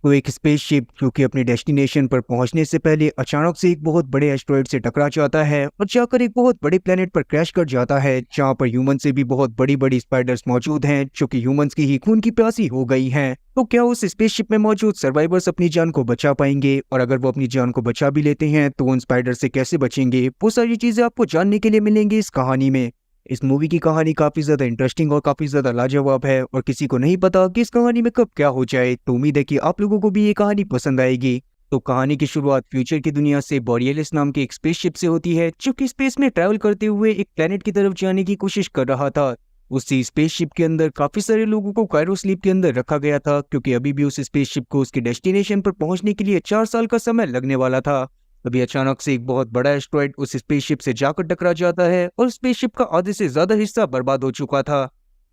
तो एक स्पेसशिप जो कि अपने डेस्टिनेशन पर पहुंचने से पहले अचानक से एक बहुत बड़े एस्टेरॉयड से टकरा जाता है और जाकर एक बहुत बड़े प्लेनेट पर क्रैश कर जाता है, जहां पर ह्यूमन से भी बहुत बड़ी बड़ी स्पाइडर्स मौजूद हैं जो कि ह्यूमंस की ही खून की प्यासी हो गई हैं। तो क्या उस स्पेसशिप में मौजूद सर्वाइवर्स अपनी जान को बचा पाएंगे, और अगर वो अपनी जान को बचा भी लेते हैं तो उन स्पाइडर से कैसे बचेंगे, वो सारी चीजें आपको जानने के लिए मिलेंगी इस कहानी में। इस मूवी की कहानी काफी ज्यादा इंटरेस्टिंग और काफी ज्यादा लाजवाब है और किसी को नहीं पता कि इस कहानी में कब क्या हो जाए। तो उम्मीद है कि आप लोगों को भी ये कहानी पसंद आएगी। तो कहानी की शुरुआत फ्यूचर की दुनिया से बोरियलिस नाम के एक स्पेसशिप से होती है, जो कि स्पेस में ट्रैवल करते हुए एक प्लेनेट की तरफ जाने की कोशिश कर रहा था। उसी स्पेसशिप के अंदर काफी सारे लोगों को कायरो स्लीप के अंदर रखा गया था, क्योंकि अभी भी उस स्पेसशिप को उसके डेस्टिनेशन पर पहुंचने के लिए 4 साल का समय लगने वाला था। तभी अचानक से एक बहुत बड़ा एस्टेरॉयड उस स्पेसशिप से जाकर टकरा जाता है और स्पेसशिप का आधे से ज्यादा हिस्सा बर्बाद हो चुका था।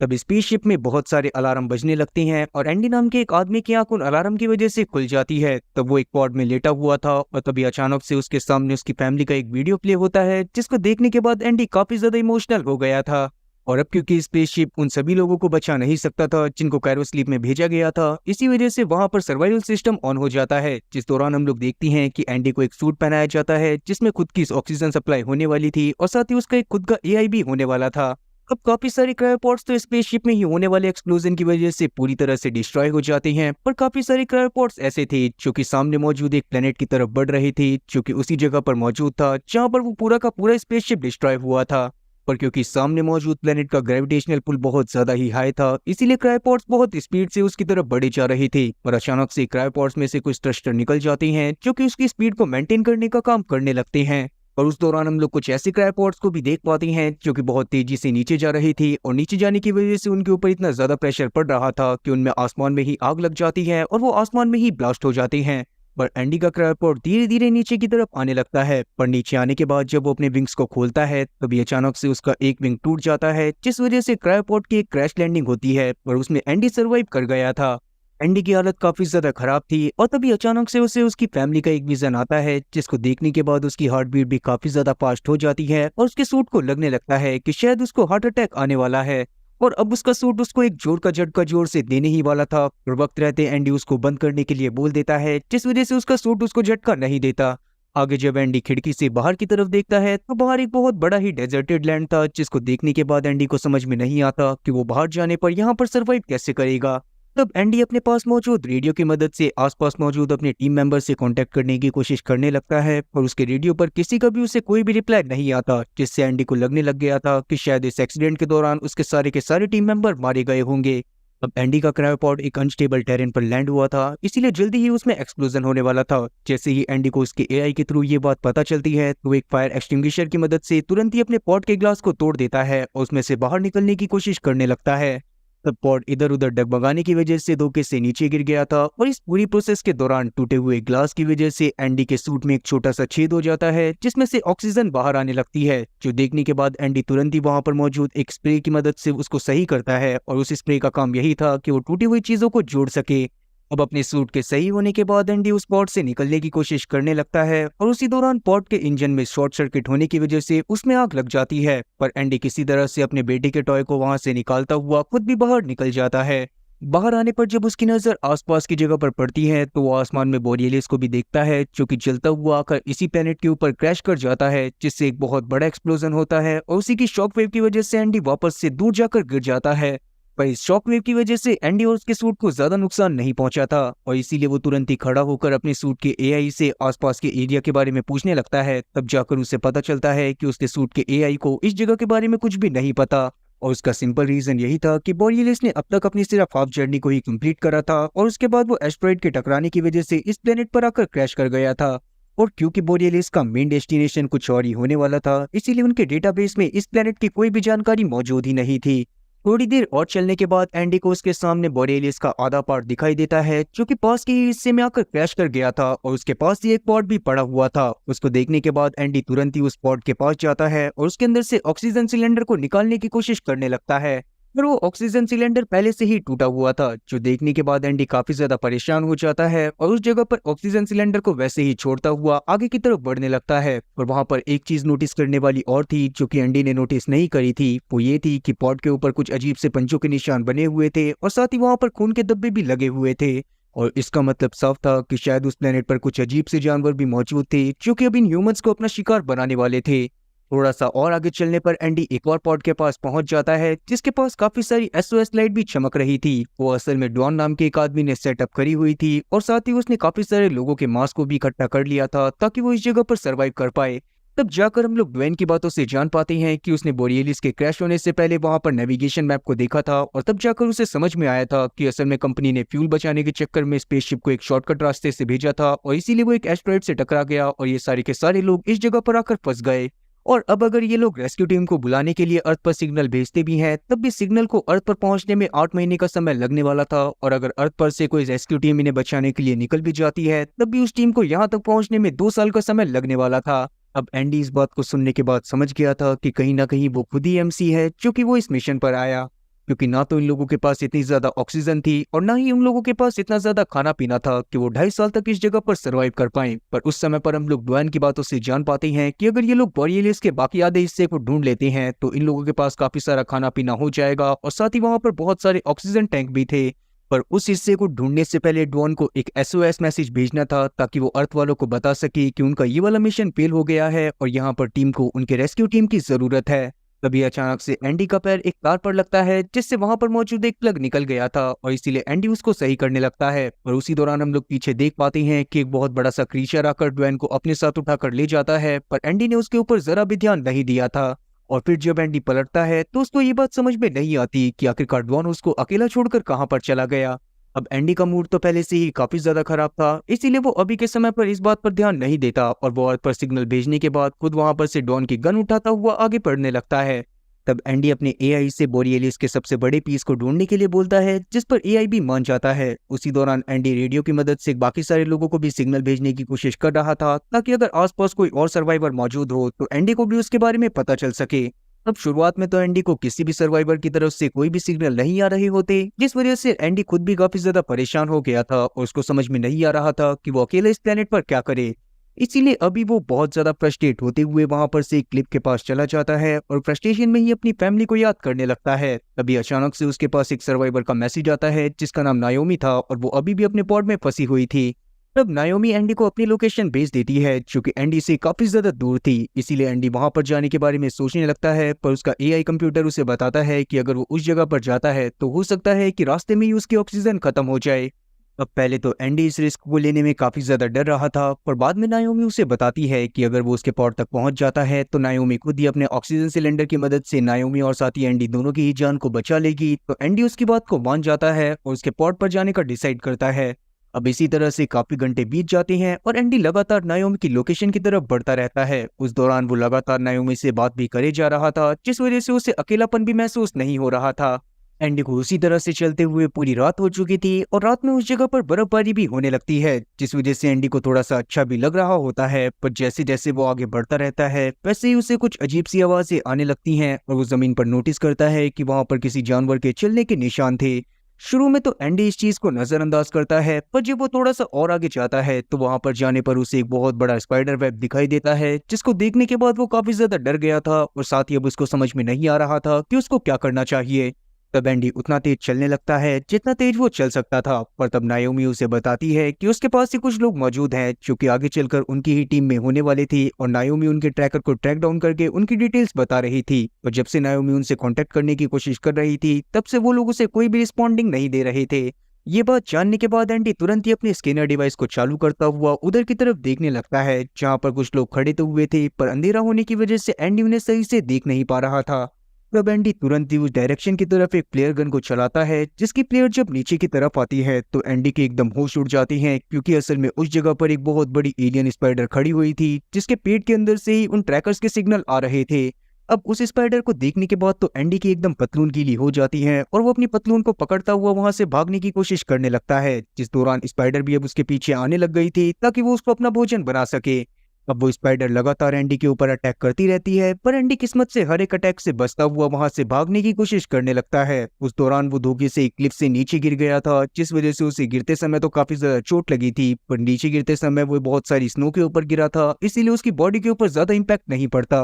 तब स्पेसशिप में बहुत सारे अलार्म बजने लगते हैं और एंडी नाम के एक आदमी की आंख उन अलार्म की वजह से खुल जाती है। तब वो एक पॉड में लेटा हुआ था और तभी अचानक से उसके सामने उसकी फैमिली का एक वीडियो प्ले होता है, जिसको देखने के बाद एंडी काफी ज्यादा इमोशनल हो गया था। और अब क्योंकि स्पेसशिप उन सभी लोगों को बचा नहीं सकता था जिनको कायरो स्लीप में भेजा गया था, इसी वजह से वहां पर सर्वाइवल सिस्टम ऑन हो जाता है, जिस दौरान हम लोग देखती हैं कि एंडी को एक सूट पहनाया जाता है जिसमें खुद की ऑक्सीजन सप्लाई होने वाली थी और साथ ही उसका एक खुद का एआई भी होने वाला था। अब काफी सारे क्रायोपोड्स तो स्पेसशिप में ही होने वाले एक्सप्लोजन की वजह से पूरी तरह से डिस्ट्रॉय हो जाते हैं, पर काफी सारे क्रायोपोड्स ऐसे थे जो कि सामने मौजूद एक प्लेनेट की तरफ बढ़ रहे थे, जो कि उसी जगह पर मौजूद था जहां पर वो पूरा का पूरा स्पेसशिप डिस्ट्रॉय हुआ था। पर क्योंकि सामने मौजूद प्लेनेट का ग्रेविटेशनल पुल बहुत ज्यादा ही हाई था, इसीलिए क्रायोपोड्स बहुत स्पीड से उसकी तरफ बढ़े जा रहे थे। और अचानक से क्रायोपोड्स में से कुछ थ्रस्टर निकल जाते हैं जो कि उसकी स्पीड को मेंटेन करने का काम करने लगते हैं। और उस दौरान हम लोग कुछ ऐसे क्रायोपोड्स को भी देख पाते हैं जो कि बहुत तेजी से नीचे जा रहे थे, और नीचे जाने की वजह से उनके ऊपर इतना ज्यादा प्रेशर पड़ रहा था कि उनमें आसमान में ही आग लग जाती है और वो आसमान में ही ब्लास्ट हो जाते हैं। पर एंडी का क्रायोपोड धीरे धीरे नीचे की तरफ आने लगता है, पर नीचे आने के बाद जब वो अपने विंग्स को खोलता है तभी अचानक से उसका एक विंग टूट जाता है, जिस वजह से क्रायोपोड की एक क्रैश लैंडिंग होती है और उसमें एंडी सर्वाइव कर गया था। एंडी की हालत काफी ज्यादा खराब थी और तभी अचानक से उसे उसकी फैमिली का एक विजन आता है, जिसको देखने के बाद उसकी हार्ट बीट भी काफी ज्यादा फास्ट हो जाती है और उसके सूट को लगने लगता है कि शायद उसको हार्ट अटैक आने वाला है। और अब उसका सूट उसको एक जोर का झटका जोर से देने ही वाला था, और वक्त रहते एंडी उसको बंद करने के लिए बोल देता है, जिस वजह से उसका सूट उसको झटका नहीं देता। आगे जब एंडी खिड़की से बाहर की तरफ देखता है तो बाहर एक बहुत बड़ा ही डेजर्टेड लैंड था, जिसको देखने के बाद एंडी को समझ में नहीं आता कि वो बाहर जाने पर यहाँ पर सरवाइव कैसे करेगा। तब एंडी अपने पास मौजूद रेडियो की मदद से आसपास मौजूद अपने टीम मेंबर से कांटेक्ट करने की कोशिश करने लगता है, और उसके रेडियो पर किसी का भी उसे कोई भी रिप्लाई नहीं आता, जिससे एंडी को लगने लग गया था कि शायद इस एक्सीडेंट के दौरान उसके सारे के सारे टीम मेंबर मारे गए होंगे। अब एंडी का क्रायोपॉड एक अनस्टेबल टेरेन पर लैंड हुआ था, इसीलिए जल्दी ही उसमें एक्सप्लोजन होने वाला था। जैसे ही एंडी को उसके एआई के थ्रू ये बात पता चलती है तो एक फायर एक्सटिंग्विशर की मदद से तुरंत ही अपने पॉड के ग्लास को तोड़ देता है और उसमें से बाहर निकलने की कोशिश करने लगता है। तब पॉड इधर उधर डगमगाने की वजह से धोखे से नीचे गिर गया था, और इस पूरी प्रोसेस के दौरान टूटे हुए ग्लास की वजह से एंडी के सूट में एक छोटा सा छेद हो जाता है, जिसमें से ऑक्सीजन बाहर आने लगती है, जो देखने के बाद एंडी तुरंत ही वहां पर मौजूद एक स्प्रे की मदद से उसको सही करता है, और उस स्प्रे का काम यही था कि वो टूटी हुई चीजों को जोड़ सके। अब अपने सूट के सही होने के बाद एंडी उस पॉड से निकलने की कोशिश करने लगता है, और उसी दौरान पॉड के इंजन में शॉर्ट सर्किट होने की वजह से उसमें आग लग जाती है। पर एंडी किसी तरह से अपने बेटे के टॉय को वहां से निकालता हुआ खुद भी बाहर निकल जाता है। बाहर आने पर जब उसकी नजर आसपास की जगह पर पड़ती है तो वो आसमान में बोरियलिस को भी देखता है, जो कि जलता हुआ आकर इसी प्लेनेट के ऊपर क्रैश कर जाता है, जिससे एक बहुत बड़ा एक्सप्लोजन होता है, और उसी की शॉक वेव की वजह से एंडी वापस से दूर जाकर गिर जाता है। पर इस शॉकवेव की वजह से एंडी और उसके सूट को ज्यादा नुकसान नहीं पहुंचा था, और इसीलिए वो तुरंत ही खड़ा होकर अपने सूट के एआई से आसपास के एरिया के बारे में पूछने लगता है। तब जाकर उसे पता चलता है कि उसके सूट के एआई को इस जगह के बारे में कुछ भी नहीं पता, और उसका सिंपल रीजन यही था कि बोरियलिस ने अब तक अपनी सिर्फ हाफ जर्नी को ही कंप्लीट करा था, और उसके बाद वो एस्टेरॉयड के टकराने की वजह से इस प्लेनेट पर आकर क्रैश कर गया था। और क्योंकि बोरियलिस का मेन डेस्टिनेशन कुछ और ही होने वाला था, इसीलिए उनके डेटाबेस में इस प्लेनेट की कोई भी जानकारी मौजूद ही नहीं थी। थोड़ी देर और चलने के बाद एंडी को उसके सामने बोरियलिस का आधा पार्ट दिखाई देता है, जो कि पास के ही हिस्से में आकर क्रैश कर गया था, और उसके पास ही एक पॉड भी पड़ा हुआ था। उसको देखने के बाद एंडी तुरंत ही उस पॉड के पास जाता है और उसके अंदर से ऑक्सीजन सिलेंडर को निकालने की कोशिश करने लगता है, पर वो ऑक्सीजन सिलेंडर पहले से ही टूटा हुआ था, जो देखने के बाद एंडी काफी ज्यादा परेशान हो जाता है और उस जगह पर ऑक्सीजन सिलेंडर को वैसे ही छोड़ता हुआ आगे की तरफ बढ़ने लगता है। और वहां पर एक चीज नोटिस करने वाली और थी जो कि एंडी ने नोटिस नहीं करी थी, वो ये थी कि पॉड के ऊपर कुछ अजीब से पंचों के निशान बने हुए थे, और साथ ही वहां पर खून के धब्बे भी लगे हुए थे। और इसका मतलब साफ था कि शायद उस प्लेनेट पर कुछ अजीब से जानवर भी मौजूद थे जो कि अब इन ह्यूमंस को अपना शिकार बनाने वाले थे। थोड़ा सा और आगे चलने पर एंडी एक और पॉड के पास पहुंच जाता है जिसके पास काफी सारी एसओएस लाइट भी चमक रही थी। वो असल में डॉन नाम के एक आदमी ने सेटअप करी हुई थी और साथ ही उसने काफी सारे लोगों के मांस को भी इकट्ठा कर लिया था ताकि वो इस जगह पर सर्वाइव कर पाए। तब जाकर हम लोग ड्वेन की बातों से जान पाते हैं कि उसने बोरियलिस के क्रैश होने से पहले वहां पर नेविगेशन मैप को देखा था और तब जाकर उसे समझ में आया था कि असल में कंपनी ने फ्यूल बचाने के चक्कर में स्पेसशिप को एक शॉर्टकट रास्ते से भेजा था और इसीलिए वो एक एस्टेरॉयड से टकरा गया और ये सारे के सारे लोग इस जगह पर आकर फंस गए। और अब अगर ये लोग रेस्क्यू टीम को बुलाने के लिए अर्थ पर सिग्नल भेजते भी हैं तब भी सिग्नल को अर्थ पर पहुंचने में 8 महीने का समय लगने वाला था और अगर अर्थ पर से कोई रेस्क्यू टीम इन्हें बचाने के लिए निकल भी जाती है तब भी उस टीम को यहाँ तक पहुंचने में 2 साल का समय लगने वाला था। अब एंडी इस बात को सुनने के बाद समझ गया था कि कहीं ना कहीं वो खुद ही एमसी है जो कि वो इस मिशन पर आया, क्योंकि ना तो इन लोगों के पास इतनी ज्यादा ऑक्सीजन थी और ना ही उन लोगों के पास इतना ज्यादा खाना पीना था कि वो 2.5 साल तक इस जगह पर सरवाइव कर पाए। पर उस समय पर हम लोग ड्वेन की बातों से जान पाते हैं कि अगर ये लोग बोरियलिस के बाकी आधे हिस्से को ढूंढ लेते हैं तो इन लोगों के पास काफी सारा खाना पीना हो जाएगा और साथ ही वहां पर बहुत सारे ऑक्सीजन टैंक भी थे। पर उस हिस्से को ढूंढने से पहले डॉन को एक एसओएस मैसेज भेजना था ताकि वो अर्थ वालों को बता सके कि उनका ये वाला मिशन फेल हो गया है और यहाँ पर टीम को उनके रेस्क्यू टीम की जरूरत है। तभी अचानक से एंडी का पैर एक तार पर लगता है जिससे वहां पर मौजूद एक प्लग निकल गया था और इसीलिए एंडी उसको सही करने लगता है। और उसी दौरान हम लोग पीछे देख पाते हैं कि एक बहुत बड़ा सा क्रीचर आकर ड्वेन को अपने साथ उठाकर ले जाता है, पर एंडी ने उसके ऊपर जरा भी ध्यान नहीं दिया था। और फिर जब एंडी पलटता है तो उसको ये बात समझ में नहीं आती कि आखिरकार ड्वेन उसको अकेला छोड़कर कहाँ पर चला गया। अब एंडी का मूड तो पहले से ही काफी ज्यादा खराब था, इसीलिए वो अभी के समय पर इस बात पर ध्यान नहीं देता और वो अर्थ पर सिग्नल भेजने के बाद खुद वहां पर से डॉन की गन उठाता हुआ आगे बढ़ने लगता है। तब एंडी अपने एआई से बोरियलिस के सबसे बड़े पीस को ढूंढने के लिए बोलता है जिस पर एआई भी मान जाता है। उसी दौरान एंडी रेडियो की मदद से बाकी सारे लोगों को भी सिग्नल भेजने की कोशिश कर रहा था ताकि अगर आसपास कोई और सर्वाइवर मौजूद हो तो एंडी को भी उसके बारे में पता चल सके। अब शुरुआत में तो एंडी को किसी भी सर्वाइवर की तरफ से कोई भी सिग्नल नहीं आ रहे होते, जिस वजह से एंडी खुद भी काफी ज्यादा परेशान हो गया था और उसको समझ में नहीं आ रहा था कि वो अकेले इस प्लेनेट पर क्या करे। इसीलिए अभी वो बहुत ज्यादा फ्रस्ट्रेट होते हुए वहां पर से एक क्लिप के पास चला जाता है और फ्रस्ट्रेशन में ही अपनी फैमिली को याद करने लगता है। तभी अचानक से उसके पास एक सर्वाइवर का मैसेज आता है जिसका नाम नायोमी था और वो अभी भी अपने पॉड में फंसी हुई थी। तब नायोमी एंडी को अपनी लोकेशन भेज देती है जो कि एंडी से काफी ज्यादा दूर थी, इसीलिए एंडी वहां पर जाने के बारे में सोचने लगता है। पर उसका एआई कंप्यूटर उसे बताता है कि अगर वो उस जगह पर जाता है तो हो सकता है कि रास्ते में ही उसकी ऑक्सीजन खत्म हो जाए। अब पहले तो एंडी इस रिस्क को लेने में काफी ज्यादा डर रहा था, पर बाद में नायोमी उसे बताती है कि अगर वो उसके पॉड तक पहुंच जाता है तो नायोमी खुद ही अपने ऑक्सीजन सिलेंडर की मदद से नायोमी और साथी एंडी दोनों की ही जान को बचा लेगी। तो एंडी उसकी बात को मान जाता है और उसके पॉड पर जाने का डिसाइड करता है। अब इसी तरह से काफी घंटे बीत जाते हैं और एंडी लगातार नायोमी की लोकेशन की तरफ बढ़ता रहता है। उस दौरान वो लगातार नायोमी से बात भी करे जा रहा था जिस वजह से उसे अकेलापन भी महसूस नहीं हो रहा था। एंडी को उसी तरह से चलते हुए पूरी रात हो चुकी थी और रात में उस जगह पर बर्फबारी भी होने लगती है जिस वजह से एंडी को थोड़ा सा अच्छा भी लग रहा होता है। पर जैसे जैसे वो आगे बढ़ता रहता है वैसे ही उसे कुछ अजीब सी आवाजें आने लगती हैं और वो जमीन पर नोटिस करता है कि वहां पर किसी जानवर के चलने के निशान थे। शुरू में तो एंडी इस चीज को नजरअंदाज करता है, पर जब वो थोड़ा सा और आगे जाता है तो वहां पर जाने पर उसे एक बहुत बड़ा स्पाइडर वेब दिखाई देता है जिसको देखने के बाद वो काफी ज्यादा डर गया था और साथ ही अब उसको समझ में नहीं आ रहा था कि उसको क्या करना चाहिए। तब एंडी उतना तेज चलने लगता है जितना तेज वो चल सकता था, पर तब नायोमी उसे बताती है कि उसके पास ही कुछ लोग मौजूद हैं जो कि आगे चलकर उनकी ही टीम में होने वाले थे और नायोमी उनके ट्रैकर को ट्रैक डाउन करके उनकी डिटेल्स बता रही थी। और जब से नायोमी उनसे कांटेक्ट करने की कोशिश कर रही थी तब से वो लोग उसे कोई भी रिस्पॉन्डिंग नहीं दे रहे थे। ये बात जानने के बाद एंडी तुरंत ही अपने स्कैनर डिवाइस को चालू करता हुआ उधर की तरफ देखने लगता है जहाँ पर कुछ लोग खड़े तो हुए थे, पर अंधेरा होने की वजह से एंडी उन्हें सही से देख नहीं पा रहा था। तब एंडी तुरंत ही उस डायरेक्शन की तरफ एक प्लेयर गन को चलाता है जिसकी प्लेयर जब नीचे की तरफ आती है तो एंडी के एकदम होश उड़ जाते हैं, क्योंकि असल में उस जगह पर एक बहुत बड़ी एलियन स्पाइडर खड़ी हुई थी जिसके पेट के अंदर से ही उन ट्रैकर्स के सिग्नल आ रहे थे। अब उस स्पाइडर को देखने के बाद तो एंडी की एकदम पतलून गीली हो जाती है और वो अपनी पतलून को पकड़ता हुआ वहां से भागने की कोशिश करने लगता है, जिस दौरान स्पाइडर भी अब उसके पीछे आने लग गई थी ताकि वो उसको अपना भोजन बना सके। अब वो स्पाइडर लगातार एंडी के ऊपर अटैक करती रहती है, पर एंडी किस्मत से हर एक अटैक से बचता हुआ वहां से भागने की कोशिश करने लगता है। उस दौरान वो धोखे से एक क्लिफ से नीचे गिर गया था जिस वजह से उसे गिरते समय तो काफी ज्यादा चोट लगी थी, पर नीचे गिरते समय वो बहुत सारी स्नो के ऊपर गिरा था इसीलिए उसकी बॉडी के ऊपर ज्यादा इम्पैक्ट नहीं पड़ता।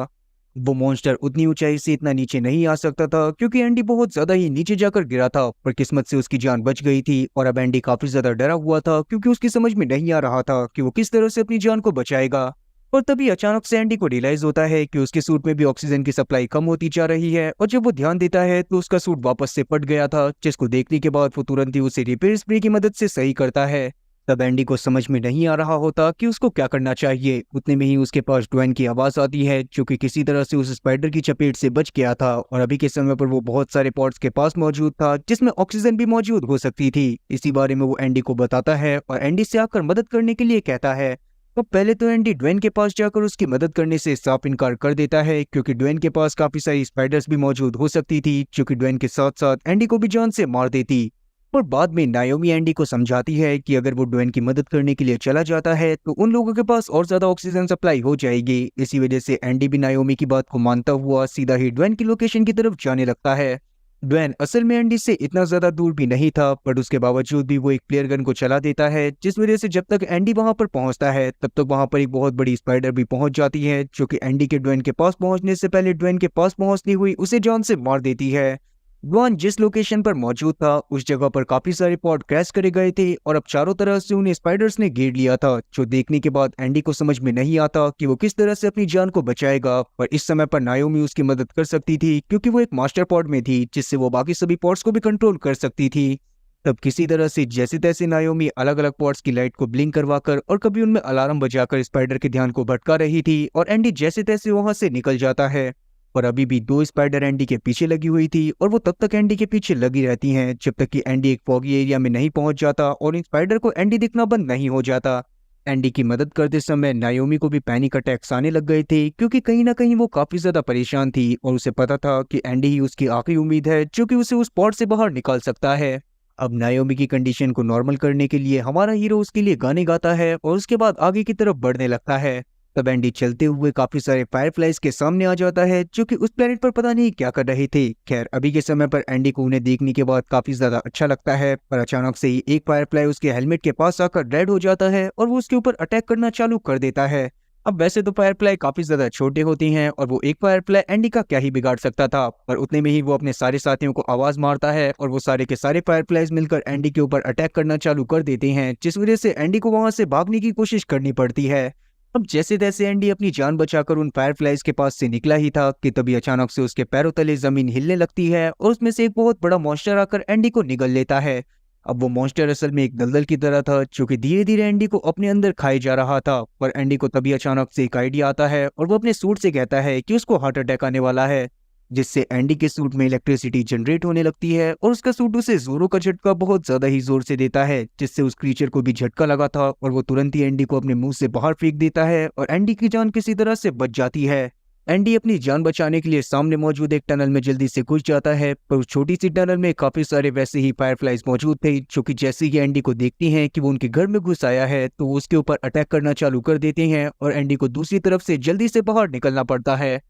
वो मॉन्स्टर उतनी ऊंचाई से इतना नीचे नहीं आ सकता था क्योंकि एंडी बहुत ज्यादा ही नीचे जाकर गिरा था, पर किस्मत से उसकी जान बच गई थी। और अब एंडी काफी ज्यादा डरा हुआ था क्योंकि उसकी समझ में नहीं आ रहा था कि वो किस तरह से अपनी जान को बचाएगा। और तभी अचानक से एंडी को रियलाइज होता है कि उसके सूट में भी ऑक्सीजन की सप्लाई कम होती जा रही है, और जब वो ध्यान देता है तो उसका सूट वापस से फट गया था, जिसको देखने के बाद वो तुरंत ही उसे रिपेयर स्प्रे की मदद से सही करता है। तब एंडी को समझ में नहीं आ रहा होता कि उसको क्या करना चाहिए। उतने में ही उसके पास ड्वेन की आवाज आती है, जो कि किसी तरह से उस स्पाइडर की चपेट से बच गया था, और अभी के समय पर वो बहुत सारे पॉट्स के पास मौजूद था जिसमें ऑक्सीजन भी मौजूद हो सकती थी। इसी बारे में वो एंडी को बताता है और एंडी से आकर मदद करने के लिए कहता है। तो पहले तो एंडी ड्वेन के पास जाकर उसकी मदद करने से साफ इनकार कर देता है, क्योंकि ड्वेन के पास काफी सारी स्पाइडर्स भी मौजूद हो सकती थी, जो कि ड्वेन के साथ साथ एंडी को भी जान से मार देती। और बाद में नायोमी एंडी को समझाती है कि अगर वो ड्वेन की मदद करने के लिए चला जाता है तो उन लोगों के पास और ज्यादा ऑक्सीजन सप्लाई हो जाएगी। इसी वजह से एंडी भी नायोमी की बात को मानता हुआ सीधा ही ड्वेन की लोकेशन की तरफ जाने लगता है। ड्वेन असल में एंडी से इतना ज्यादा दूर भी नहीं था, पर उसके बावजूद भी वो एक फ्लेयर गन को चला देता है, जिस वजह से जब तक एंडी वहां पर पहुंचता है तब तक वहां पर एक बहुत बड़ी स्पाइडर भी पहुंच जाती है, जो कि एंडी के ड्वेन के पास पहुंचने से पहले ड्वेन के पास पहुंचती हुई उसे जान से मार देती है। ड्वेन जिस लोकेशन पर मौजूद था उस जगह पर काफी सारे पॉड क्रैश करे गए थे, और अब चारों तरफ से उन्हें स्पाइडर्स ने घेर लिया था, जो देखने के बाद एंडी को समझ में नहीं आता कि वो किस तरह से अपनी जान को बचाएगा। पर इस समय पर नायोमी उसकी मदद कर सकती थी, क्योंकि वो एक मास्टर पॉड में थी, जिससे वो बाकी सभी पॉड्स को भी कंट्रोल कर सकती थी। तब किसी तरह से जैसे तैसे नायोमी अलग अलग पॉड्स की लाइट को ब्लिंक करवाकर और कभी उनमें अलार्म बजाकर स्पाइडर के ध्यान को भटका रही थी, और एंडी जैसे तैसे वहां से निकल जाता है। और अभी भी दो स्पाइडर एंडी के पीछे लगी हुई थी, और वो तब तक एंडी के पीछे लगी रहती हैं जब तक कि एंडी एक फॉगी एरिया में नहीं पहुंच जाता और इन स्पाइडर को एंडी दिखना बंद नहीं हो जाता। एंडी की मदद करते समय नायोमी को भी पैनिक अटैक्स आने लग गए थे, क्योंकि कहीं ना कहीं वो काफी ज्यादा परेशान थी और उसे पता था कि एंडी ही उसकी आखिरी उम्मीद है जो कि उसे उस पॉड से बाहर निकाल सकता है। अब नायोमी की कंडीशन को नॉर्मल करने के लिए हमारा हीरो उसके लिए गाने गाता है और उसके बाद आगे की तरफ बढ़ने लगता है। तब एंडी चलते हुए काफी सारे फायरफ्लाइज के सामने आ जाता है, जो कि उस प्लेनेट पर पता नहीं क्या कर रहे थे। खैर अभी के समय पर एंडी को उन्हें देखने के बाद काफी ज्यादा अच्छा लगता है, पर अचानक से ही एक फायरफ्लाई उसके हेलमेट के पास आकर डेड हो जाता है और वो उसके ऊपर अटैक करना चालू कर देता है। अब वैसे तो फायरफ्लाई काफी ज्यादा छोटे होते हैं और वो एक फायरफ्लाई एंडी का क्या ही बिगाड़ सकता था, पर उतने में ही वो अपने सारे साथियों को आवाज मारता है और वो सारे के सारे फायरफ्लाइज मिलकर एंडी के ऊपर अटैक करना चालू कर देते हैं, जिस वजह से एंडी को वहां से भागने की कोशिश करनी पड़ती है। अब जैसे तैसे एंडी अपनी जान बचाकर उन फायरफ्लाइज के पास से निकला ही था कि तभी अचानक से उसके पैरों तले जमीन हिलने लगती है और उसमें से एक बहुत बड़ा मॉन्स्टर आकर एंडी को निगल लेता है। अब वो मॉन्स्टर असल में एक दलदल की तरह था, जो कि धीरे धीरे एंडी को अपने अंदर खाए जा रहा था। पर एंडी को तभी अचानक से एक आइडिया आता है और वो अपने सूट से कहता है कि उसको हार्ट अटैक आने वाला है, जिससे एंडी के सूट में इलेक्ट्रिसिटी जनरेट होने लगती है और उसका सूट उसे जोरों का झटका बहुत ज्यादा ही जोर से देता है, जिससे उस क्रीचर को भी झटका लगा था और वो तुरंत ही एंडी को अपने मुंह से बाहर फेंक देता है और एंडी की जान किसी तरह से बच जाती है। एंडी अपनी जान बचाने के लिए सामने मौजूद एक टनल में जल्दी से घुस जाता है, पर उस छोटी सी टनल में काफी सारे वैसे ही फायरफ्लाइज मौजूद थे, जो कि जैसे ही एंडी को देखती हैं कि वो उनके घर में घुस आया है तो वो उसके ऊपर अटैक करना चालू कर देते हैं और एंडी को दूसरी तरफ से जल्दी से बाहर निकलना पड़ता है।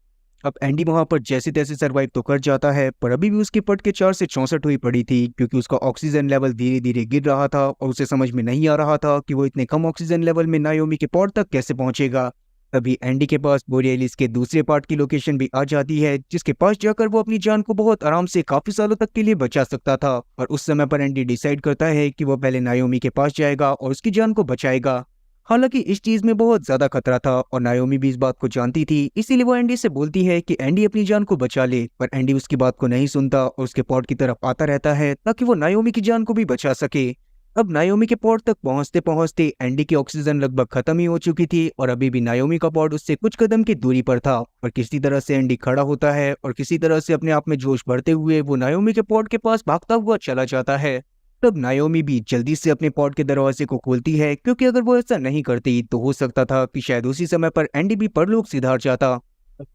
अब एंडी वहां पर जैसे तैसे सरवाइव तो कर जाता है, पर अभी भी उसकी पट के 4 से 64 हुई पड़ी थी, क्योंकि उसका ऑक्सीजन लेवल धीरे धीरे गिर रहा था और उसे समझ में नहीं आ रहा था कि वो इतने कम ऑक्सीजन लेवल में नायोमी के पॉड तक कैसे पहुंचेगा। तभी एंडी के पास बोरियलिस के दूसरे पार्ट की लोकेशन भी आ जाती है, जिसके पास जाकर वो अपनी जान को बहुत आराम से काफी सालों तक के लिए बचा सकता था। और उस समय पर एंडी डिसाइड करता है कि वो पहले नायोमी के पास जाएगा और उसकी जान को बचाएगा। हालांकि इस चीज में बहुत ज्यादा खतरा था और नायोमी भी इस बात को जानती थी, इसीलिए वो एंडी से बोलती है कि एंडी अपनी जान को बचा ले, पर एंडी उसकी बात को नहीं सुनता और उसके पॉड की तरफ आता रहता है ताकि वो नायोमी की जान को भी बचा सके। अब नायोमी के पॉड तक पहुंचते पहुंचते एंडी की ऑक्सीजन लगभग खत्म ही हो चुकी थी और अभी भी नायोमी का पॉड उससे कुछ कदम की दूरी पर था, पर किसी तरह से एंडी खड़ा होता है और किसी तरह से अपने आप में जोश भरते हुए वो नायोमी के पॉड के पास भागता हुआ चला जाता है। तब नायोमी भी जल्दी से अपने पॉड के दरवाजे को खोलती है, क्योंकि अगर वो ऐसा नहीं करती तो हो सकता था कि शायद उसी समय पर एंडी भी परलोक सिधार जाता।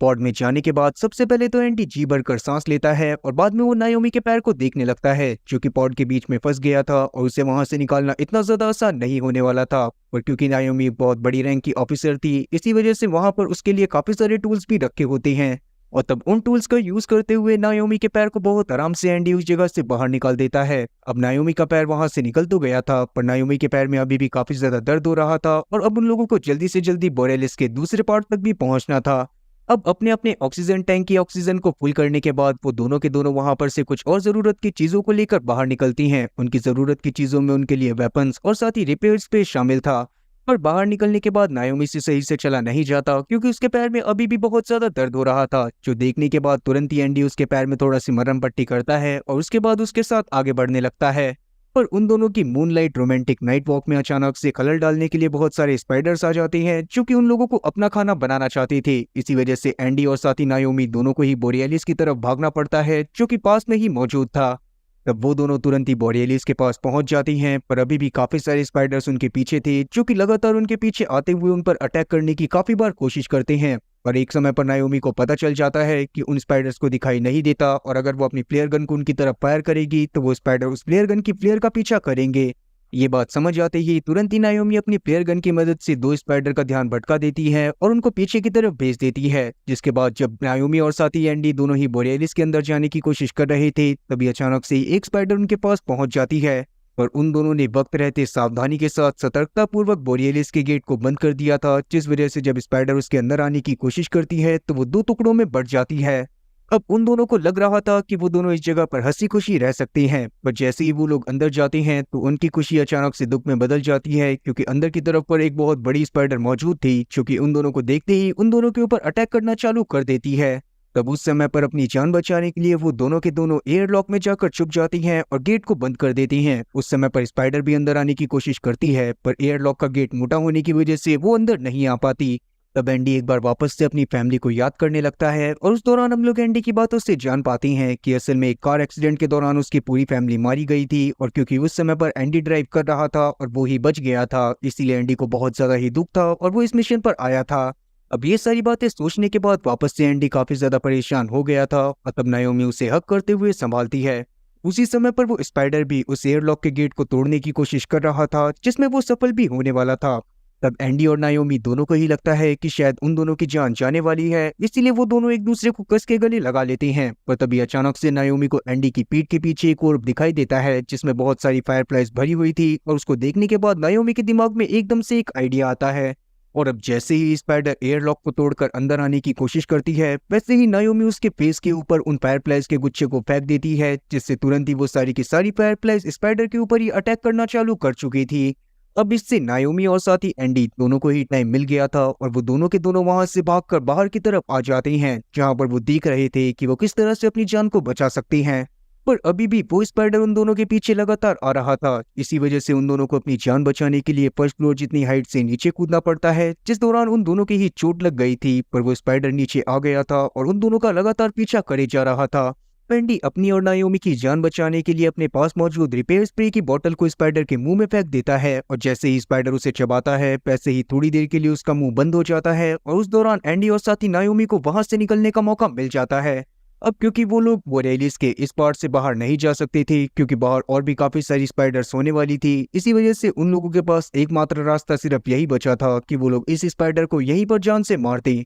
पॉड में जाने के बाद सबसे पहले तो एंडी जी भरकर सांस लेता है और बाद में वो नायोमी के पैर को देखने लगता है, जो कि पॉड के बीच में फंस गया था और उसे वहां से निकालना इतना ज्यादा आसान नहीं होने वाला था। और क्योंकि नायोमी बहुत बड़ी रैंक की ऑफिसर थी, इसी वजह से वहां पर उसके लिए काफी सारे टूल्स भी रखे होते हैं, और तब उन टूल्स का यूज करते हुए नायोमी के पैर को बहुत आराम से एंडी उस जगह से बाहर निकाल देता है। अब नायोमी का पैर वहां से निकल तो गया था, पर नायोमी के पैर में अभी भी काफी ज्यादा दर्द हो रहा था और अब उन लोगों को जल्दी से जल्दी बोरेलिस के दूसरे पार्ट तक भी पहुंचना था। अब अपने अपने ऑक्सीजन टैंक की ऑक्सीजन को फुल करने के बाद वो दोनों के दोनों वहां पर से कुछ और जरूरत की चीजों को लेकर बाहर निकलती हैं। उनकी जरूरत की चीजों में उनके लिए वेपन्स और साथ ही रिपेयर स्पेस शामिल था। पर बाहर निकलने के बाद नायोमी से सही से चला नहीं जाता क्योंकि उसके पैर में अभी भी बहुत ज्यादा दर्द हो रहा था, जो देखने के बाद तुरंत ही एंडी उसके पैर में थोड़ा सी मरहम पट्टी करता है और उसके बाद उसके साथ आगे बढ़ने लगता है। पर उन दोनों की मूनलाइट रोमांटिक नाइट वॉक में अचानक से खलल डालने के लिए बहुत सारे स्पाइडर्स आ जाते हैं, जो कि उन लोगों को अपना खाना बनाना चाहते थे। इसी वजह से एंडी और साथी नायोमी दोनों को ही बोरियलिस की तरफ भागना पड़ता है, जो कि पास में ही मौजूद था। तब वो दोनों तुरंत ही बोरियलिस के पास पहुंच जाती हैं, पर अभी भी काफी सारे स्पाइडर्स उनके पीछे थे, जो कि लगातार उनके पीछे आते हुए उन पर अटैक करने की काफी बार कोशिश करते हैं। पर एक समय पर नायोमी को पता चल जाता है कि उन स्पाइडर्स को दिखाई नहीं देता और अगर वो अपनी फ्लेयर गन को उनकी तरफ फायर करेगी तो वो स्पाइडर उस फ्लेयर गन की फ्लेयर का पीछा करेंगे। ये बात समझ आते ही तुरंत ही नायोमी अपनी फ्लेयर गन की मदद से दो स्पाइडर का ध्यान भटका देती है और उनको पीछे की तरफ भेज देती है। जिसके बाद जब नायोमी और साथी एंडी दोनों ही बोरियलिस के अंदर जाने की कोशिश कर रहे थे, तभी अचानक से एक स्पाइडर उनके पास पहुंच जाती है। पर उन दोनों ने वक्त रहते सावधानी के साथ सतर्कता पूर्वक बोरियलिस के गेट को बंद कर दिया था, जिस वजह से जब स्पाइडर उसके अंदर आने की कोशिश करती है तो वो दो टुकड़ों में बढ़ जाती है। अब उन दोनों को लग रहा था कि वो दोनों इस जगह पर हंसी खुशी रह सकते हैं, पर जैसे ही वो लोग अंदर जाते हैं तो उनकी खुशी अचानक से दुख में बदल जाती है, क्योंकि अंदर की तरफ पर एक बहुत बड़ी स्पाइडर मौजूद थी, जो कि उन दोनों को देखते ही उन दोनों के ऊपर अटैक करना चालू कर देती है। तब उस समय पर अपनी जान बचाने के लिए वो दोनों के दोनों एयरलॉक में जाकर छुप जाती हैं और गेट को बंद कर देती हैं। उस समय पर स्पाइडर भी अंदर आने की कोशिश करती है, पर एयरलॉक का गेट मोटा होने की वजह से वो अंदर नहीं आ पाती। तब एंडी एक बार वापस से अपनी फैमिली को याद करने लगता है और उस दौरान हम लोग एंडी की बातों से जान पाते हैं कि असल में एक कार एक्सीडेंट के दौरान उसकी पूरी फैमिली मारी गई थी, और क्योंकि उस समय पर एंडी ड्राइव कर रहा था और वो ही बच गया था, इसीलिए एंडी को बहुत ज्यादा ही दुख था और वो इस मिशन पर आया था। अब ये सारी बातें सोचने के बाद वापस से एंडी काफी ज्यादा परेशान हो गया था और तब नायोमी उसे हक करते हुए संभालती है। उसी समय पर वो स्पाइडर भी उस एयरलॉक के गेट को तोड़ने की कोशिश कर रहा था, जिसमें वो सफल भी होने वाला था। तब एंडी और नायोमी दोनों को ही लगता है कि शायद उन दोनों की जान जाने वाली है, इसीलिए वो दोनों एक दूसरे को कस के गले लगा लेते हैं। पर तभी अचानक से नायोमी को एंडी की पीठ के पीछे एक और दिखाई देता है, जिसमें बहुत सारी फायरफ्लाइज भरी हुई थी, और उसको देखने के बाद नायोमी के दिमाग में एकदम से एक आइडिया आता है। और अब जैसे ही स्पाइडर एयरलॉक को तोड़कर अंदर आने की कोशिश करती है, वैसे ही नायोमी उसके फेस के ऊपर उन फायरफ्लाइज के गुच्छे को फेंक देती है, जिससे तुरंत ही वो सारी की सारी फायरफ्लाइज स्पाइडर के ऊपर ही अटैक करना चालू कर चुकी थी। अब इससे नायोमी और साथ ही एंडी दोनों को ही टाइम मिल गया था और वो दोनों के दोनों वहां से भागकर बाहर की तरफ आ जाते हैं, जहां पर वो देख रहे थे कि वो किस तरह से अपनी जान को बचा सकते हैं। पर अभी भी वो स्पाइडर उन दोनों के पीछे लगातार आ रहा था। इसी वजह से उन दोनों को अपनी जान बचाने के लिए फर्स्ट फ्लोर जितनी हाइट से नीचे कूदना पड़ता है, जिस दौरान उन दोनों की ही चोट लग गई थी। पर वो स्पाइडर नीचे आ गया था और उन दोनों का लगातार पीछा करे जा रहा था। एंडी अपनी और नायोमी की जान बचाने के लिए अपने पास मौजूद रिपेयर स्प्रे की बोतल को स्पाइडर के मुंह में फेंक देता है, और जैसे ही स्पाइडर उसे चबाता है, वैसे ही थोड़ी देर के लिए उसका मुंह बंद हो जाता है, और उस दौरान एंडी और साथी नायोमी को वहां से निकलने का मौका मिल जाता है। अब क्योंकि वो लोग बोरेलिस के इस पार्ट से बाहर नहीं जा सकते थे, क्योंकि बाहर और भी काफी सारी स्पाइडर्स होने वाली थी, इसी वजह से उन लोगों के पास एकमात्र रास्ता सिर्फ यही बचा था कि वो लोग इस स्पाइडर को यहीं पर जान से मार दें।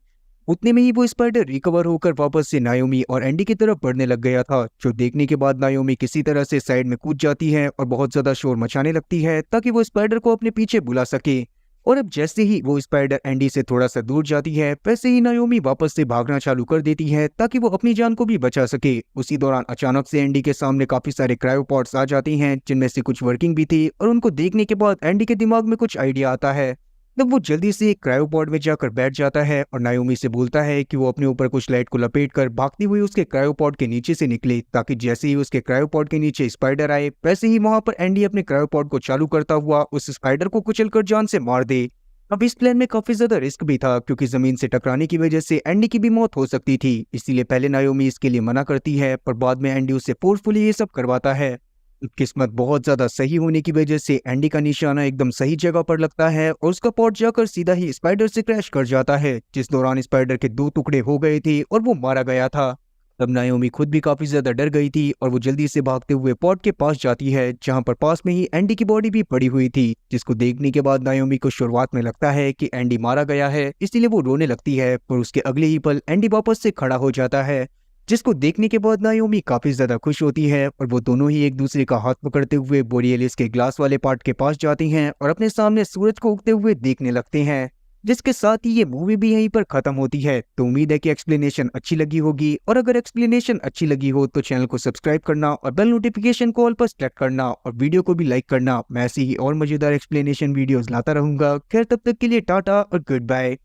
उतने में ही वो स्पाइडर रिकवर होकर वापस से नायोमी और एंडी की तरफ बढ़ने लग गया था, जो देखने के बाद नायोमी किसी तरह से साइड में कूद जाती है और बहुत ज्यादा शोर मचाने लगती है ताकि वो स्पाइडर को अपने पीछे बुला सके। और अब जैसे ही वो स्पाइडर एंडी से थोड़ा सा दूर जाती है, वैसे ही नायोमी वापस से भागना चालू कर देती है ताकि वो अपनी जान को भी बचा सके। उसी दौरान अचानक से एंडी के सामने काफी सारे क्रायोपॉड्स आ जाती हैं, जिनमें से कुछ वर्किंग भी थी, और उनको देखने के बाद एंडी के दिमाग में कुछ आइडिया आता है। तब वो जल्दी से एक क्रायोपॉड में जाकर बैठ जाता है और नायोमी से बोलता है कि वो अपने ऊपर कुछ लाइट को लपेटकर भागती हुई उसके क्रायोपॉड के नीचे से निकले, ताकि जैसे ही उसके क्रायोपॉड के नीचे स्पाइडर आए, वैसे ही वहां पर एंडी अपने क्रायोपॉड को चालू करता हुआ उस स्पाइडर को कुचलकर जान से मार दे। अब इस प्लान में काफी ज्यादा रिस्क भी था, क्योंकि जमीन से टकराने की वजह से एंडी की भी मौत हो सकती थी, इसीलिए पहले नायोमी इसके लिए मना करती है, पर बाद में एंडी उसे फोर्सफुली ये सब करवाता है। किस्मत बहुत ज्यादा सही होने की वजह से एंडी का निशाना एकदम सही जगह पर लगता है और उसका पॉट जाकर सीधा ही स्पाइडर से क्रैश कर जाता है, जिस दौरान स्पाइडर के दो टुकड़े हो गए थे और वो मारा गया था। तब नायोमी खुद भी काफी ज्यादा डर गई थी और वो जल्दी से भागते हुए पॉट के पास जाती है, जहां पर पास में ही एंडी की बॉडी भी पड़ी हुई थी, जिसको देखने के बाद नायोमी को शुरुआत में लगता है कि एंडी मारा गया है, इसलिए वो रोने लगती है। पर उसके अगले ही पल एंडी वापस से खड़ा हो जाता है, जिसको देखने के बाद नायोमी काफी ज्यादा खुश होती है और वो दोनों ही एक दूसरे का हाथ पकड़ते हुए बोरियलिस के ग्लास वाले पार्ट के पास जाती हैं और अपने सामने सूरज को उगते हुए देखने लगते हैं। जिसके साथ ही ये मूवी भी यहीं पर खत्म होती है। तो उम्मीद है कि एक्सप्लेनेशन अच्छी लगी होगी, और अगर एक्सप्लेनेशन अच्छी लगी हो तो चैनल को सब्सक्राइब करना और बेल नोटिफिकेशन को ऑल पर सेलेक्ट करना, और वीडियो को भी लाइक करना। मैं ऐसी ही और मजेदार एक्सप्लेनेशन वीडियोस लाता रहूंगा। खैर, तब तक के लिए टाटा और गुड बाय।